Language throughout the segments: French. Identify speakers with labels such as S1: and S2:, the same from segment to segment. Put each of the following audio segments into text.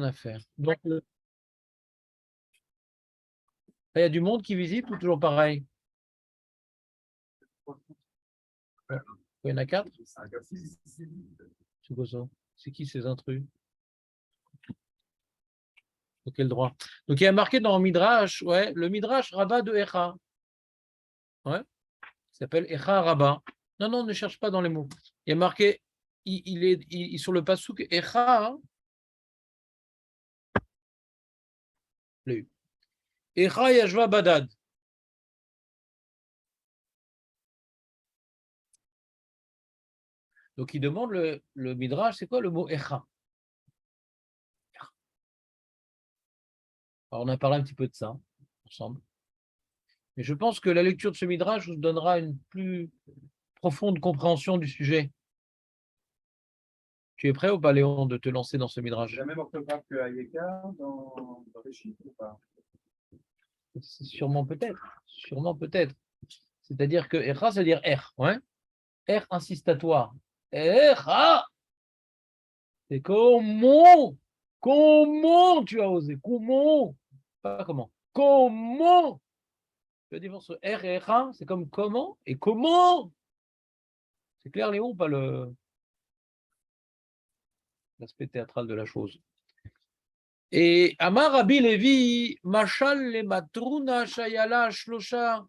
S1: à faire. Donc, il y a du monde qui visite ou toujours pareil? Il y en a 4? C'est quoi ça? C'est qui ces intrus? De quel droit? Donc, il y a marqué dans le Midrash, ouais, le Midrash Rabbah de Echa. Ouais, il s'appelle Echa Rabbah. Non, non, ne cherche pas dans les mots. Il y a marqué, sur le passouk Echa, le Echa Yashva Badad. Donc, il demande le Midrash, c'est quoi le mot Echa? Alors, on a parlé un petit peu de ça ensemble. Mais je pense que la lecture de ce Midrash vous donnera une plus profonde compréhension du sujet. Tu es prêt ou pas, Léon, de te lancer dans ce Midrash?
S2: C'est la même orthographe que Ayeka dans Réchit ou pas?
S1: C'est sûrement peut-être. Sûrement peut-être. C'est-à-dire que Echa, ça veut dire R. Ouais? R insistatoire. Echa! C'est comment? Comment tu as osé? Comment? Pas comment. Comment? La différence entre R et Echa, c'est comme comment et comment? C'est clair, Léon, ou pas l'aspect théâtral de la chose? Et Amar Rabbi Levi, Machal le Matruna Shayala Shlosha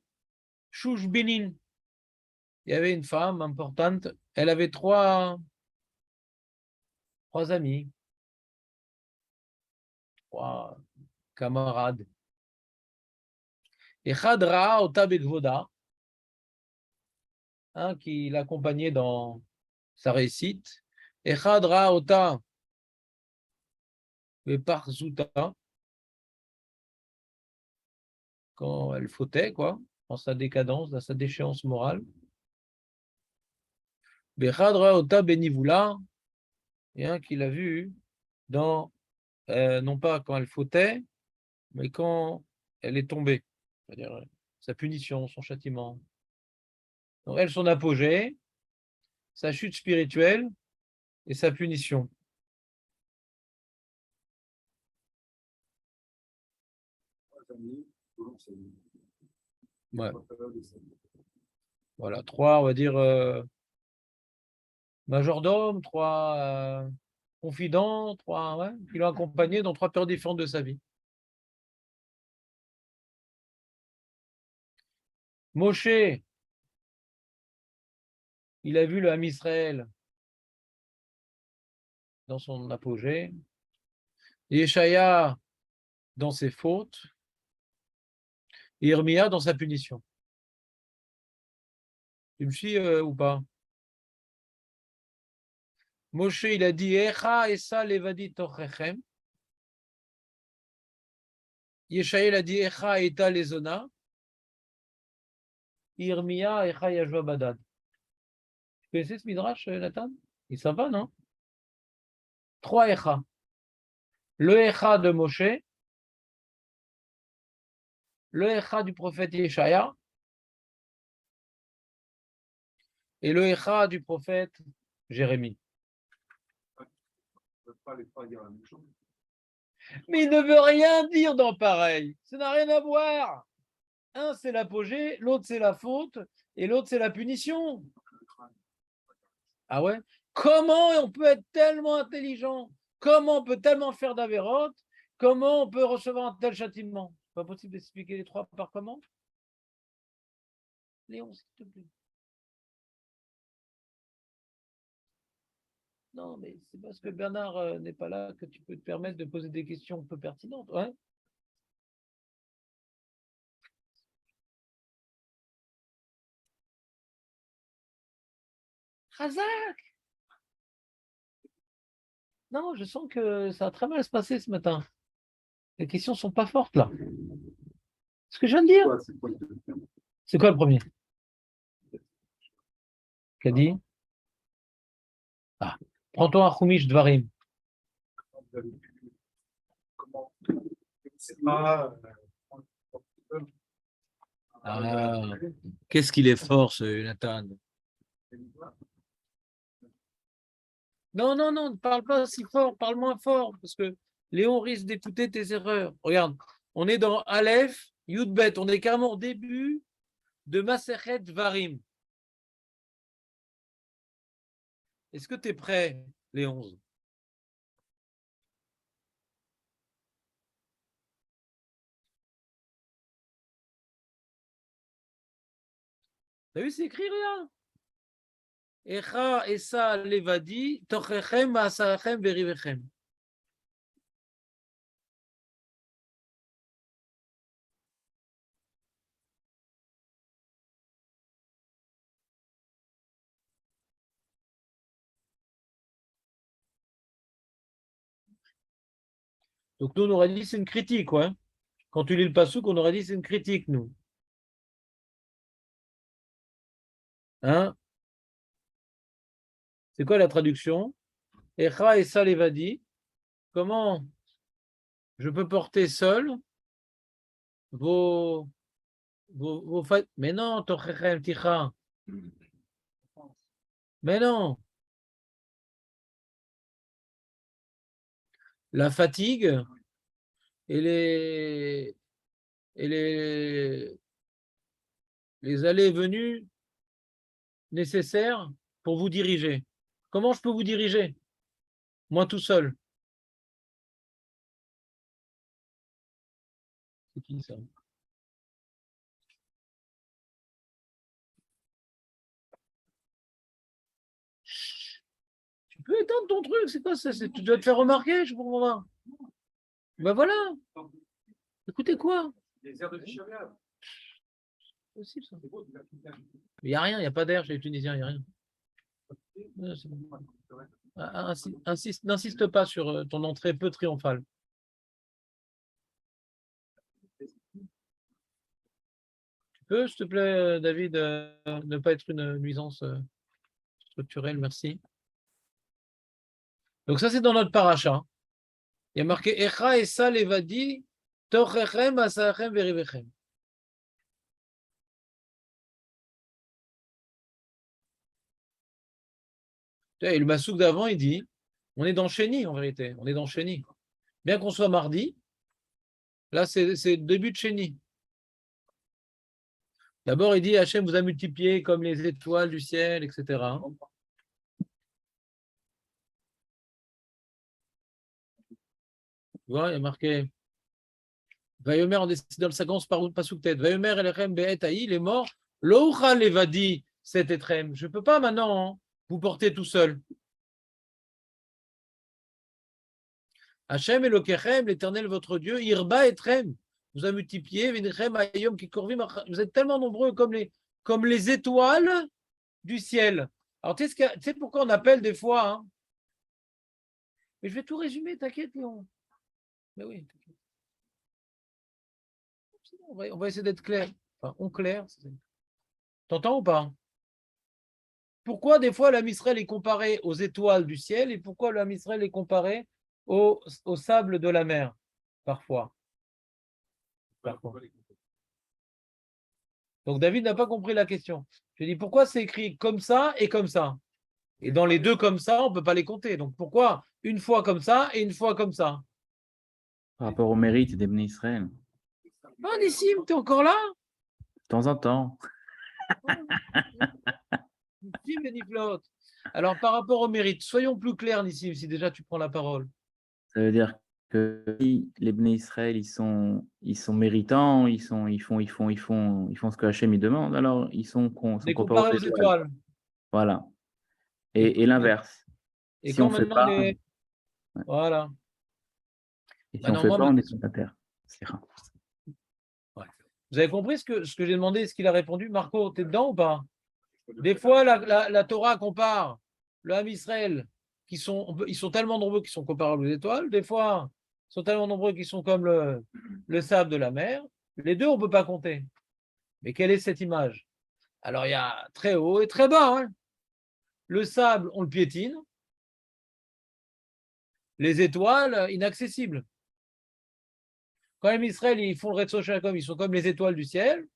S1: Shushbinin. Il y avait une femme importante, elle avait trois amis, trois camarades. Echad Ra'a Ota Begvoda, qui l'accompagnait dans sa réussite. Echad Ra'a Ota Beparzuta, quand elle fautait, quoi, dans sa décadence, dans sa déchéance morale. Bechad Ra'a Ota Benivula, et un qui l'a vu dans, non pas quand elle fautait, mais quand elle est tombée, c'est-à-dire sa punition, son châtiment. Donc elle, son apogée, sa chute spirituelle et sa punition. Ouais. Voilà, trois, on va dire, majordomes, trois confidents, trois, ouais, qui l'ont accompagné dans trois périodes différentes de sa vie. Moshe, il a vu le Ham Israël dans son apogée. Yeshaya dans ses fautes. Et Irmia dans sa punition. Tu me suis ou pas? Moshe, il a dit Echa Esa Levadi Tochechem. Yeshaya, il a dit Echa Eta Lezona. Irmia Echa Yashva Badad. Tu connaissais ce midrash, Nathan? Il s'en va, non? Trois Echa. Le Echa de Moshe, le Echa du prophète Yeshaya et le Echa du prophète Jérémie. Mais il ne veut rien dire dans pareil. Ça n'a rien à voir. Un, c'est l'apogée, l'autre, c'est la faute, et l'autre, c'est la punition. Ah ouais? Comment on peut être tellement intelligent? Comment on peut tellement faire d'avérote? Comment on peut recevoir un tel châtiment? Pas possible d'expliquer les trois par comment? Léon, s'il te plaît. Non, mais c'est parce que Bernard n'est pas là que tu peux te permettre de poser des questions peu pertinentes. Ouais. Razak! Non, je sens que ça a très mal se passer ce matin. Les questions sont pas fortes là. Ce que je viens de dire. C'est quoi le premier? Qu'a dit? Ah, prends-toi un Chumish Dvarim. Ah, qu'est-ce qu'il est fort, ce Nathan. Non, non, non, ne parle pas si fort, parle moins fort, parce que Léon risque d'écouter tes erreurs. Regarde, on est dans Aleph, Yudbet, on est carrément au début de Masechet Varim. Est-ce que tu es prêt, Léon? T'as vu, c'est écrit, regarde. Echa, Esa, Levadi, Tochechem, Maasachem, Verivechem. Donc nous, on aurait dit c'est une critique, ouais. Quand tu lis le pasouk, on aurait dit c'est une critique, nous. Hein? C'est quoi la traduction? Echa et Salevadi. Comment je peux porter seul vos mais non, Tochechem, Ticha. Mais non. La fatigue et les allées et venues nécessaires pour vous diriger. Comment je peux vous diriger? Moi tout seul. C'est qui ça? Tu peux éteindre ton truc, c'est quoi ça? Tu dois te faire remarquer, je comprends pas. Ben voilà. Écoutez quoi?
S2: Les airs de Tisha-B'Av.
S1: C'est possible ça. Il n'y a rien, il n'y a pas d'air chez les Tunisiens, il n'y a rien. N'insiste pas sur ton entrée peu triomphale. Tu peux, s'il te plaît, David, ne pas être une nuisance structurelle, merci. Donc ça, c'est dans notre paracha. Il y a marqué Echa Esa Levadi, Tochechem, Asachem, Verivechem. Et le masouk d'avant, il dit, on est dans Chéni en vérité, on est dans Chéni. Bien qu'on soit mardi, là c'est le début de Chéni. D'abord, il dit Hachem vous a multiplié comme les étoiles du ciel, etc. Tu vois, il y a marqué Vayomer, on est dans le 50 par Pasuk tête. Vayomer Elechem Be'et Haï, les morts, Loucha Levadi, cet Etrem. Je ne peux pas maintenant vous porter tout seul. Hachem Elokechem, l'éternel votre Dieu, Irba Etrem, vous a multiplié, Vinchem Ayom Kikorvim, vous êtes tellement nombreux comme les étoiles du ciel. Alors, tu sais pourquoi on appelle des fois, hein, mais je vais tout résumer, t'inquiète, Léon. Mais oui, t'inquiète. On va essayer d'être clair. Enfin, on clair. T'entends ou pas? Pourquoi des fois l'âme Israël est comparé aux étoiles du ciel et pourquoi l'âme Israël est comparé au sable de la mer? Parfois. Donc David n'a pas compris la question. Je dis pourquoi c'est écrit comme ça et comme ça? Et dans les deux comme ça, on ne peut pas les compter. Donc pourquoi une fois comme ça et une fois comme ça?
S3: Par rapport au mérite des Bnei Israël.
S1: Ah, Nissim, tu es encore là?
S3: De temps en temps.
S1: Nissim et Niflot. Alors par rapport au mérite, soyons plus clairs, Nissim, si déjà tu prends la parole.
S3: Ça veut dire que si les Bnei Israël, ils sont méritants, ils font ce que Hachem il demande, alors ils sont
S1: comparés aux étoiles.
S3: Voilà. Et l'inverse.
S1: Et
S3: si
S1: quand
S3: on fait
S1: maintenant
S3: pas,
S1: les... Voilà.
S3: Et si on ne fait pas, on est sur la terre. C'est rare.
S1: Ouais. Vous avez compris ce que j'ai demandé, ce qu'il a répondu? Marco, tu es dedans ou pas? Des fois, la Torah compare le Ham Israël, ils sont tellement nombreux qu'ils sont comparables aux étoiles. Des fois, ils sont tellement nombreux qu'ils sont comme le sable de la mer. Les deux, on ne peut pas compter. Mais quelle est cette image? Alors, il y a très haut et très bas. Hein. Le sable, on le piétine. Les étoiles, inaccessibles. Quand même, Israël, ils font le Retso Shalom, ils sont comme les étoiles du ciel.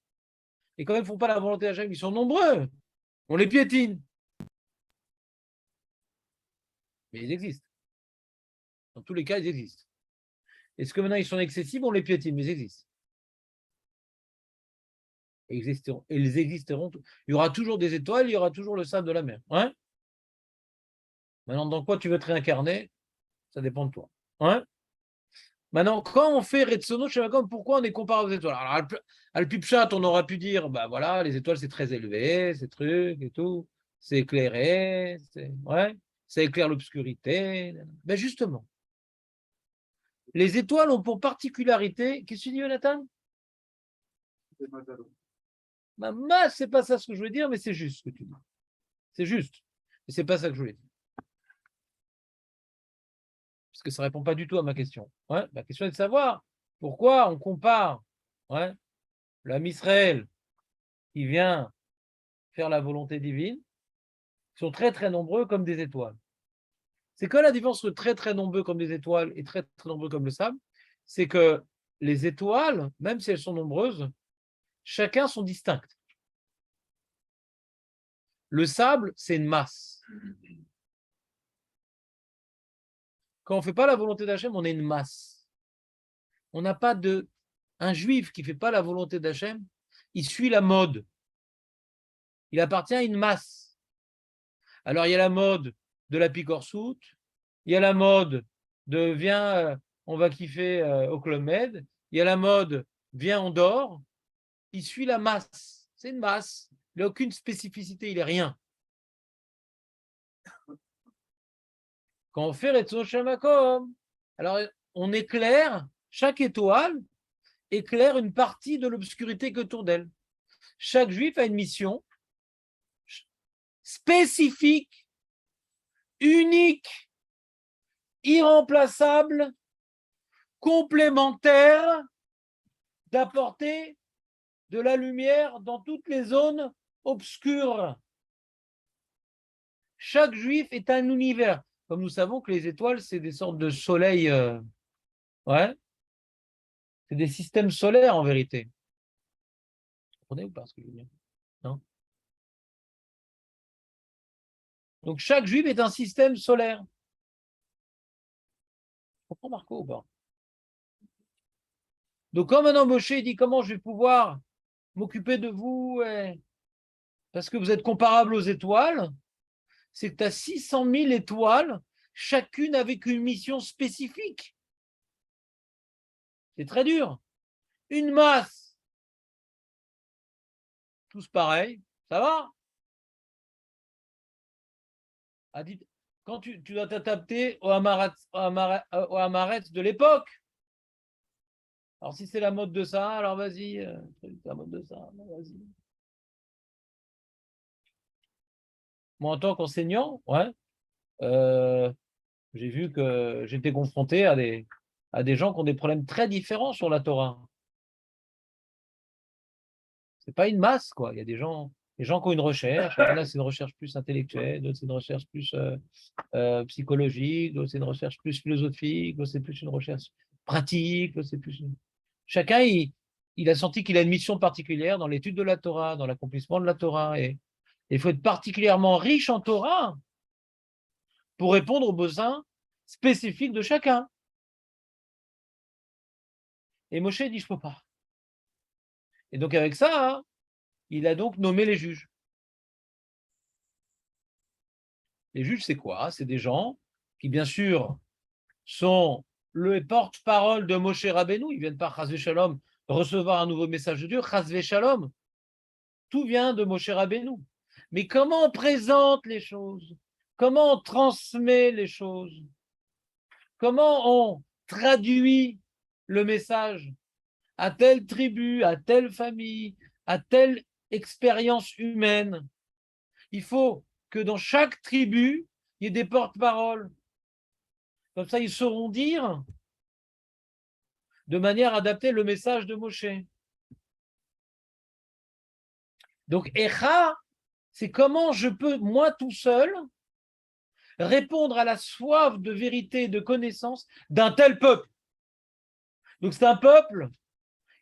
S1: Et quand ils ne font pas la volonté d'Hachem, ils sont nombreux. On les piétine. Mais ils existent. Dans tous les cas, ils existent. Est-ce que maintenant ils sont excessifs, on les piétine, mais ils existent. Ils existeront. Il y aura toujours des étoiles, il y aura toujours le sable de la mer. Ouais. Maintenant, dans quoi tu veux te réincarner, ça dépend de toi. Ouais. Maintenant, quand on fait Retsono Shemakom, pourquoi on est comparé aux étoiles? Alors, Al-Pipchat, on aura pu dire, bah voilà, les étoiles, c'est très élevé, ces trucs et tout, c'est éclairé, ouais, ça éclaire l'obscurité. Ben justement, les étoiles ont pour particularité, qu'est-ce que tu dis, Jonathan? Ma masse, c'est pas ça ce que je veux dire, mais c'est juste ce que tu dis. C'est juste. Mais c'est pas ça que je voulais dire. Parce que ça répond pas du tout à ma question. Ouais, ma question est de savoir pourquoi on compare, ouais, l'âme Israël qui vient faire la volonté divine, sont très très nombreux comme des étoiles. C'est quoi la différence entre très très nombreux comme des étoiles et très très nombreux comme le sable? C'est que les étoiles, même si elles sont nombreuses, chacun sont distinctes. Le sable, c'est une masse. Quand on ne fait pas la volonté d'Hachem, on est une masse. On n'a pas de... Un juif qui ne fait pas la volonté d'Hachem, il suit la mode. Il appartient à une masse. Alors, il y a la mode de la picorsoute, il y a la mode de viens, on va kiffer au Club Med, il y a la mode viens, on dort. Il suit la masse. C'est une masse. Il n'a aucune spécificité, il n'est rien. Quand on fait Retso Shamakom, alors on éclaire, chaque étoile éclaire une partie de l'obscurité que autour d'elle. Chaque juif a une mission spécifique, unique, irremplaçable, complémentaire, d'apporter de la lumière dans toutes les zones obscures. Chaque juif est un univers. Comme nous savons que les étoiles, c'est des sortes de soleils, ouais, c'est des systèmes solaires en vérité. Vous comprenez ou pas ce que je veux dire? Non? Donc chaque juif est un système solaire. Tu comprends Marco ou pas? Donc quand maintenant Moshe dit comment je vais pouvoir m'occuper de vous, parce que vous êtes comparables aux étoiles, c'est que tu as 600 000 étoiles, chacune avec une mission spécifique. C'est très dur. Une masse, tous pareils, ça va? Quand tu dois t'adapter au Hamaretz de l'époque. Alors si c'est la mode de ça, alors vas-y, c'est la mode de ça, vas-y. Moi, en tant qu'enseignant, ouais, j'ai vu que j'étais confronté à des gens qui ont des problèmes très différents sur la Torah. C'est pas une masse, quoi. Il y a des gens qui ont une recherche. Là, c'est une recherche plus intellectuelle, d'autres, c'est une recherche plus psychologique, d'autres, c'est une recherche plus philosophique, d'autres, c'est plus une recherche pratique, d'autres, c'est plus... Chacun, il a senti qu'il a une mission particulière dans l'étude de la Torah, dans l'accomplissement de la Torah. Et il faut être particulièrement riche en Torah pour répondre aux besoins spécifiques de chacun. Et Moshe dit, je ne peux pas. Et donc avec ça, hein, il a donc nommé les juges. Les juges, c'est quoi? C'est des gens qui, bien sûr, sont le porte-parole de Moshe Rabbeinu. Ils viennent par Chas Shalom recevoir un nouveau message de Dieu. Chas Shalom. Tout vient de Moshe Rabbeinu. Mais comment on présente les choses? Comment on transmet les choses? Comment on traduit le message à telle tribu, à telle famille, à telle expérience humaine? Il faut que dans chaque tribu, il y ait des porte-paroles. Comme ça, ils sauront dire de manière adaptée le message de Moshe. Donc, Echa, c'est comment je peux, moi tout seul, répondre à la soif de vérité et de connaissance d'un tel peuple. Donc, c'est un peuple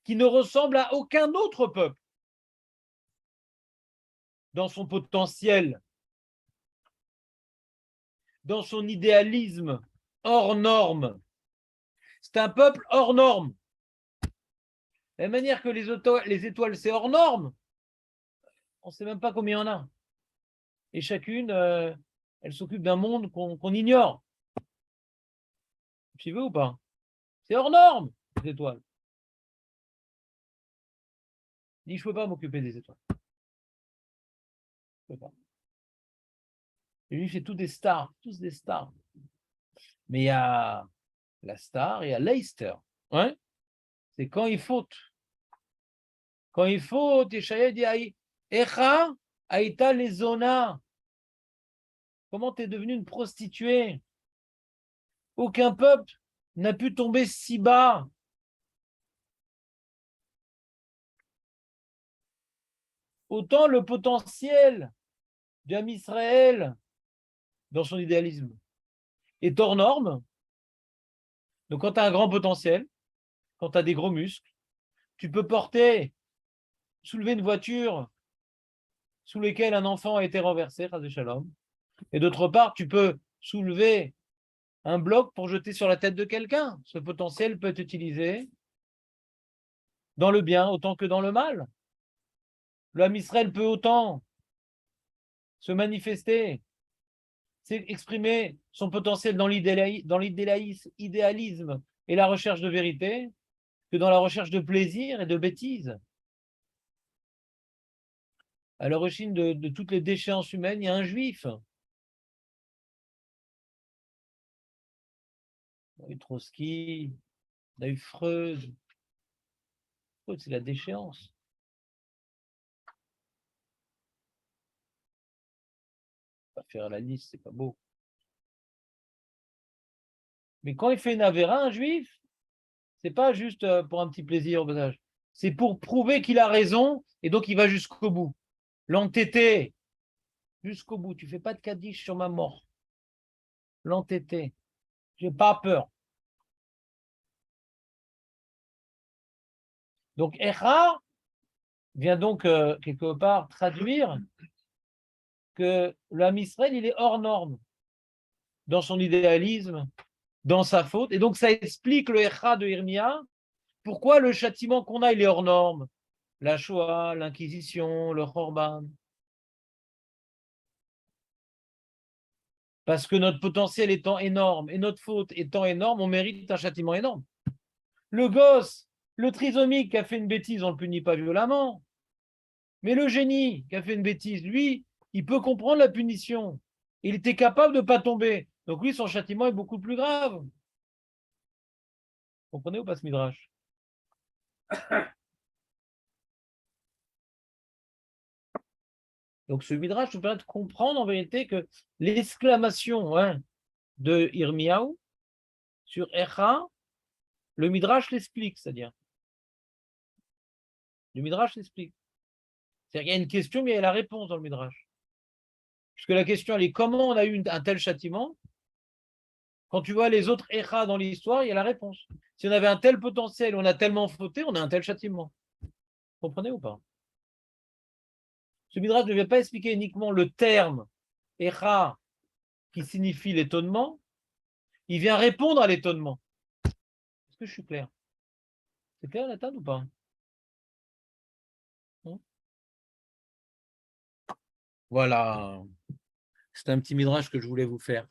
S1: qui ne ressemble à aucun autre peuple dans son potentiel, dans son idéalisme hors norme. c'est un peuple hors norme. De la même manière que les étoiles, c'est hors norme, on ne sait même pas combien il y en a. Et chacune, elle s'occupe d'un monde qu'on ignore. Tu veux ou pas? C'est hors norme, les étoiles. Il dit, je ne peux pas m'occuper des étoiles. Je ne peux pas. Et lui, c'est tous des stars, tous des stars. Mais il y a la star et il y a Leicester. Ouais? C'est quand il faute. Quand il faute, Yeshaya dit, Echa Aïta Lezona. Comment tu es devenue une prostituée? Aucun peuple n'a pu tomber si bas. Autant le potentiel d'Am Israël dans son idéalisme est hors norme. Donc quand tu as un grand potentiel, quand tu as des gros muscles, tu peux soulever une voiture sous laquelle un enfant a été renversé, Chas v'Shalom. Et d'autre part, tu peux soulever un bloc pour jeter sur la tête de quelqu'un. Ce potentiel peut être utilisé dans le bien autant que dans le mal. L'homme Israël peut autant se manifester, exprimer son potentiel dans l'idéalisme et la recherche de vérité que dans la recherche de plaisir et de bêtises. À l'origine de toutes les déchéances humaines, il y a un juif. On a eu Trotsky, on a eu Freud. Freud, c'est la déchéance. Pas faire la liste, c'est pas beau. Mais quand il fait une avéra, un juif, c'est pas juste pour un petit plaisir au passage. C'est pour prouver qu'il a raison et donc il va jusqu'au bout. L'entêté, jusqu'au bout. Tu fais pas de kaddish sur ma mort. L'entêté. J'ai pas peur. Donc, Echa vient donc quelque part traduire que l'homme Israël, il est hors norme dans son idéalisme, dans sa faute. Et donc, ça explique le Echa de Irmia. Pourquoi le châtiment qu'on a, il est hors norme? La Shoah, l'Inquisition, le Khorban. Parce que notre potentiel étant énorme et notre faute étant énorme, on mérite un châtiment énorme. Le gosse, le trisomique qui a fait une bêtise, on ne le punit pas violemment. Mais le génie qui a fait une bêtise, lui, il peut comprendre la punition. Il était capable de ne pas tomber. Donc lui, son châtiment est beaucoup plus grave. Vous comprenez ou pas ce midrash? Donc ce midrash nous permet de comprendre en vérité que l'exclamation de Irmiyahu sur Echa, le midrash l'explique, c'est-à-dire. Le midrash l'explique. C'est-à-dire qu'il y a une question, mais il y a la réponse dans le midrash. Puisque la question, elle est comment on a eu un tel châtiment? Quand tu vois les autres Echa dans l'histoire, il y a la réponse. Si on avait un tel potentiel, on a tellement fauté, on a un tel châtiment. Vous comprenez ou pas? Ce midrash ne vient pas expliquer uniquement le terme Echa qui signifie l'étonnement, il vient répondre à l'étonnement. Est-ce que je suis clair? C'est clair, Nathan, ou pas? Voilà. C'est un petit midrash que je voulais vous faire.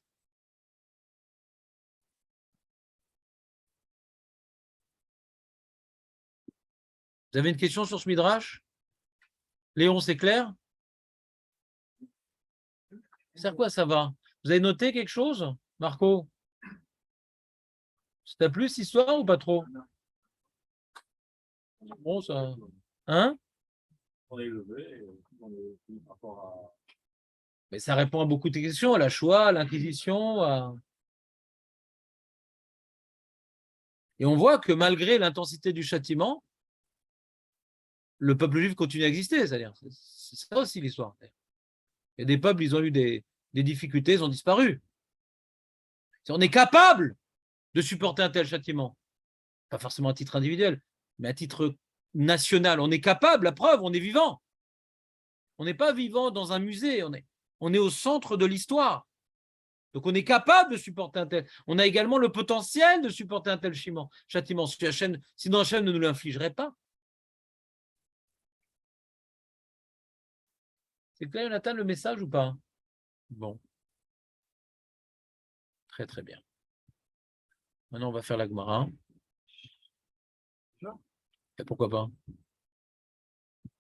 S1: Vous avez une question sur ce midrash? Léon, c'est clair? C'est à quoi ça va? Vous avez noté quelque chose, Marco? Ça t'a plu cette histoire ou pas trop? Bon, ça. Hein?
S2: On est élevé par rapport à.
S1: Mais ça répond à beaucoup de questions, à la Shoah, à l'Inquisition. Et on voit que malgré l'intensité du châtiment, le peuple juif continue à exister. C'est-à-dire, c'est ça aussi l'histoire. Il y a des peuples, ils ont eu des difficultés, ils ont disparu. On est capable de supporter un tel châtiment. Pas forcément à titre individuel, mais à titre national. On est capable, la preuve, on est vivant. On n'est pas vivant dans un musée, on est au centre de l'histoire. Donc, on est capable de supporter un tel. On a également le potentiel de supporter un tel châtiment. Sinon, Hachem ne nous l'infligerait pas. C'est clair, Jonathan, le message ou pas? Bon. Très, très bien. Maintenant, on va faire la Gemara. Et pourquoi pas?